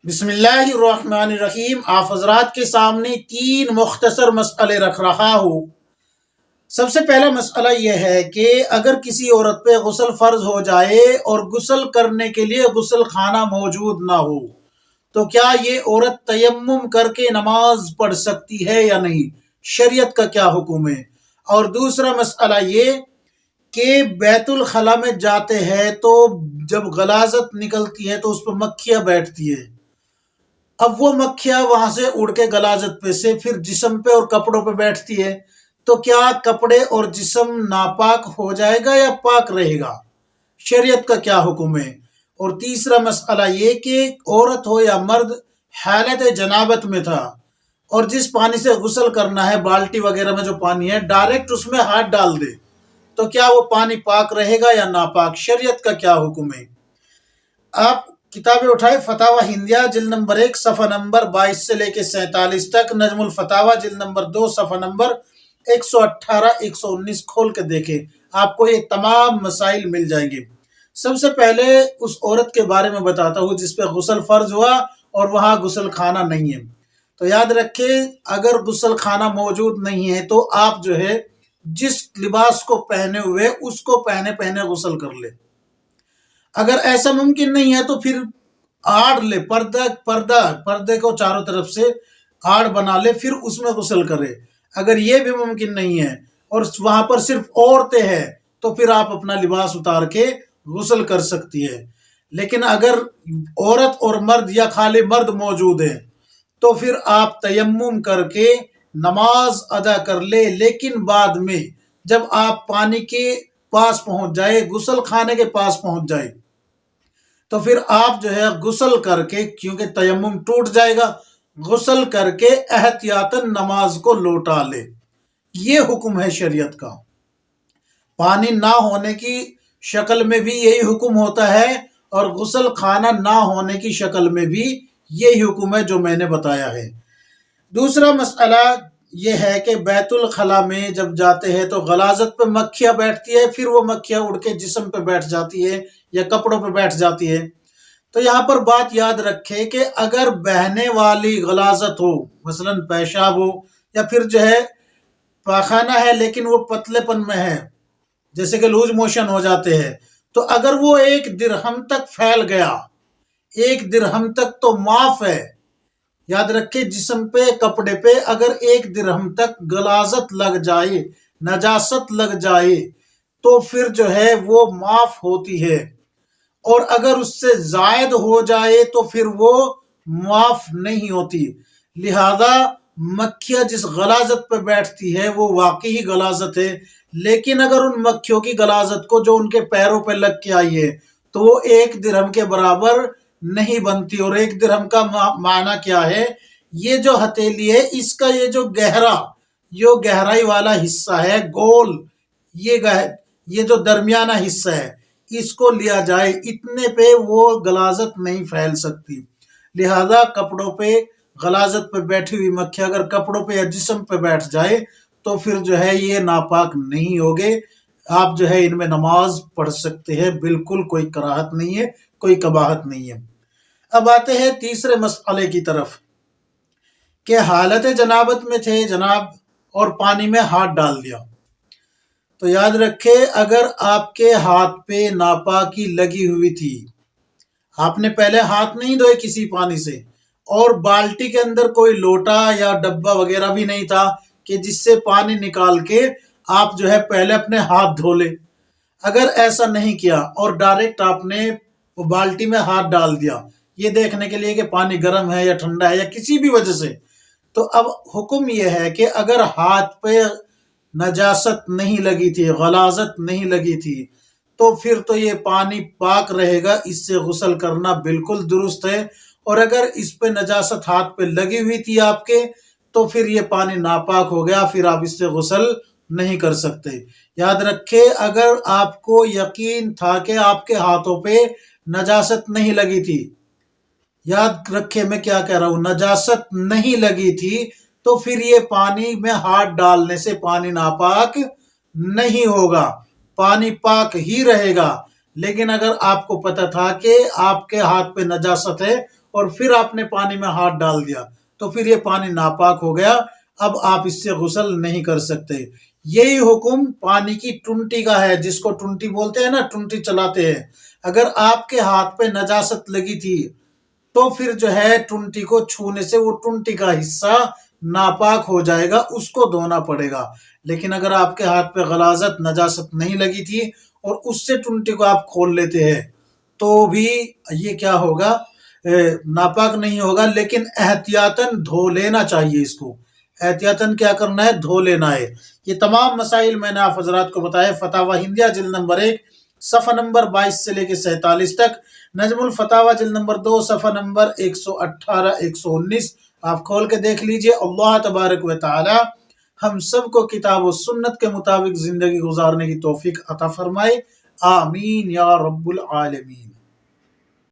बिस्मिल्लाहिर्रहमानिर्रहीम। आप हजरात के सामने तीन मुख्तसर मसले रख रहा हूँ। सबसे पहला मसला यह है कि अगर किसी औरत पे गुस्ल फ़र्ज हो जाए और गुस्ल करने के लिए गुस्ल खाना मौजूद ना हो तो क्या ये औरत तयम्मुम करके नमाज पढ़ सकती है या नहीं, शरीयत का क्या हुक्म है। और दूसरा मसला ये कि बैतुल खला में जाते हैं तो जब गलाजत निकलती है तो उस पर मक्खियाँ बैठती है। अब वो मक्खियाँ वहां से उड़ के गलाजत पे से फिर जिस्म पे और कपड़ों पे बैठती है, तो क्या कपड़े और जिस्म नापाक हो जाएगा या पाक रहेगा, शरीयत का क्या हुक्म है। और तीसरा मसला ये कि औरत हो या मर्द हालत जनाबत में था और जिस पानी से गुस्ल करना है, बाल्टी वगैरह में जो पानी है, डायरेक्ट उसमें हाथ डाल दे तो क्या वो पानी पाक रहेगा या नापाक, शरीयत का क्या हुक्म है। आप किताबें उठाए, फतावा हिंदिया जिल्द नंबर 1 सफ़ा नंबर 22 से लेके 47 तक, नजमुल फतावा जिल्द नंबर 2 सफ़ा नंबर 118 119 खोल के देखें, आपको ये तमाम मसाइल मिल जाएंगे। सबसे पहले उस औरत के बारे में बताता हूँ जिस पे गुस्ल फर्ज हुआ और वहां गुस्ल खाना नहीं है। तो याद रखें, अगर गुस्ल खाना मौजूद नहीं है तो आप जो है जिस लिबास को पहने हुए उसको पहने पहने गुस्ल कर ले। अगर ऐसा मुमकिन नहीं है तो फिर आड़ ले, पर्दा पर्दा पर्दे को चारों तरफ से आड़ बना ले, फिर उसमें गुस्ल करे। अगर ये भी मुमकिन नहीं है और वहां पर सिर्फ औरतें हैं तो फिर आप अपना लिबास उतार के गुस्ल कर सकती है। लेकिन अगर औरत और मर्द या खाली मर्द मौजूद है तो फिर आप तयम्मुम करके नमाज अदा कर ले। लेकिन बाद में जब आप पानी के पास पहुंच जाए, गुस्ल खाने के पास पहुंच जाए, तो फिर आप जो है गुस्ल करके, क्योंकि तयम्मुम टूट जाएगा, गुस्ल करके एहतियातन नमाज को लौटा ले। ये हुक्म है शरीयत का। पानी ना होने की शक्ल में भी यही हुक्म होता है और गुस्ल खाना ना होने की शक्ल में भी यही हुक्म है जो मैंने बताया है। दूसरा मसला ये है कि बैतुल खला में जब जाते हैं तो गलाजत पे मक्खियाँ बैठती है, फिर वो मक्खियाँ उड़ के जिस्म पे बैठ जाती है या कपड़ों पे बैठ जाती है। तो यहाँ पर बात याद रखें कि अगर बहने वाली गलाजत हो, मसलन पेशाब हो या फिर जो है पाखाना है लेकिन वो पतलेपन में है, जैसे कि लूज मोशन हो जाते हैं, तो अगर वो 1 दिरहम तक फैल गया, 1 दिरहम तक तो माफ है। याद रखे, जिस्म पे कपड़े पे अगर 1 दिरहम तक गलाजत लग जाए, नजासत लग जाए, तो फिर जो है वो माफ होती है। और अगर उससे जायद हो जाए तो फिर वो माफ नहीं होती। लिहाजा मक्खियां जिस गलाजत पे बैठती है वो वाकई गलाजत है, लेकिन अगर उन मक्खियों की गलाजत को जो उनके पैरों पे लग के आई है तो वो 1 दिरहम के बराबर नहीं बनती। और 1 दिरहम का माना क्या है, ये जो हथेली है इसका ये जो गहराई वाला हिस्सा है, गोल, ये जो दरमियाना हिस्सा है, इसको लिया जाए, इतने पे वो गलाजत नहीं फैल सकती। लिहाजा कपड़ों पे गलाजत पे बैठी हुई मक्खी अगर कपड़ों पे या जिस्म पे बैठ जाए तो फिर जो है ये नापाक नहीं होगे। आप जो है इनमें नमाज पढ़ सकते हैं, बिल्कुल कोई कराहत नहीं है, कोई कबाहत नहीं है। अब आते हैं तीसरे मसले की तरफ कि हालत जनाबत में थे जनाब और पानी में हाथ डाल दिया। तो याद रखे, अगर आपके हाथ पे नापाकी लगी हुई थी, आपने पहले हाथ नहीं धोए किसी पानी से, और बाल्टी के अंदर कोई लोटा या डब्बा वगैरह भी नहीं था कि जिससे पानी निकाल के आप जो है पहले अपने हाथ धो ले। अगर ऐसा नहीं किया और डायरेक्ट आपने वो बाल्टी में हाथ डाल दिया ये देखने के लिए कि पानी गर्म है या ठंडा है या किसी भी वजह से, तो अब हुक्म यह है कि अगर हाथ पे नजासत नहीं लगी थी, गलाजत नहीं लगी थी, तो फिर तो ये पानी पाक रहेगा, इससे गुस्ल करना बिल्कुल दुरुस्त है। और अगर इस पे नजासत हाथ पे लगी हुई थी आपके, तो फिर ये पानी नापाक हो गया, फिर आप इससे गुस्ल नहीं कर सकते। याद रखे, अगर आपको यकीन था कि आपके हाथों पे नजासत नहीं लगी थी, याद रखे मैं क्या कह रहा हूं, नजासत नहीं लगी थी, तो फिर ये पानी में हाथ डालने से पानी नापाक नहीं होगा, पानी पाक ही रहेगा। लेकिन अगर आपको पता था कि आपके हाथ पे नजासत है اور پھر آپ نے پانی میں ہاتھ ڈال دیا تو پھر یہ پانی ناپاک ہو گیا، اب آپ اس سے غسل نہیں کر سکتے۔ یہی حکم پانی کی ٹنٹی کا ہے، جس کو ٹنٹی بولتے ہیں نا، ٹنٹی چلاتے ہیں۔ اگر آپ کے ہاتھ پہ نجاست لگی تھی تو پھر جو ہے ٹنٹی کو چھونے سے وہ ٹنٹی کا حصہ ناپاک ہو جائے گا، اس کو دھونا پڑے گا۔ لیکن اگر آپ کے ہاتھ پہ غلاظت نجاست نہیں لگی تھی اور اس سے ٹنٹی کو آپ کھول لیتے ہیں تو بھی یہ کیا ہوگا، ناپاک نہیں ہوگا، لیکن احتیاطاً دھو لینا چاہیے۔ اس کو احتیاطاً کیا کرنا ہے، دھو لینا ہے۔ یہ تمام مسائل میں نے آپ حضرات کو بتایا۔ فتاوی ہندیہ جلد نمبر 1 صفحہ نمبر 22 سے لے کے 47 تک، نجم الفتاوی جلد نمبر 2 صفحہ نمبر 118 119 آپ کھول کے دیکھ لیجئے۔ اللہ تبارک و تعالی ہم سب کو کتاب و سنت کے مطابق زندگی گزارنے کی توفیق عطا فرمائے، آمین یا رب العالمین۔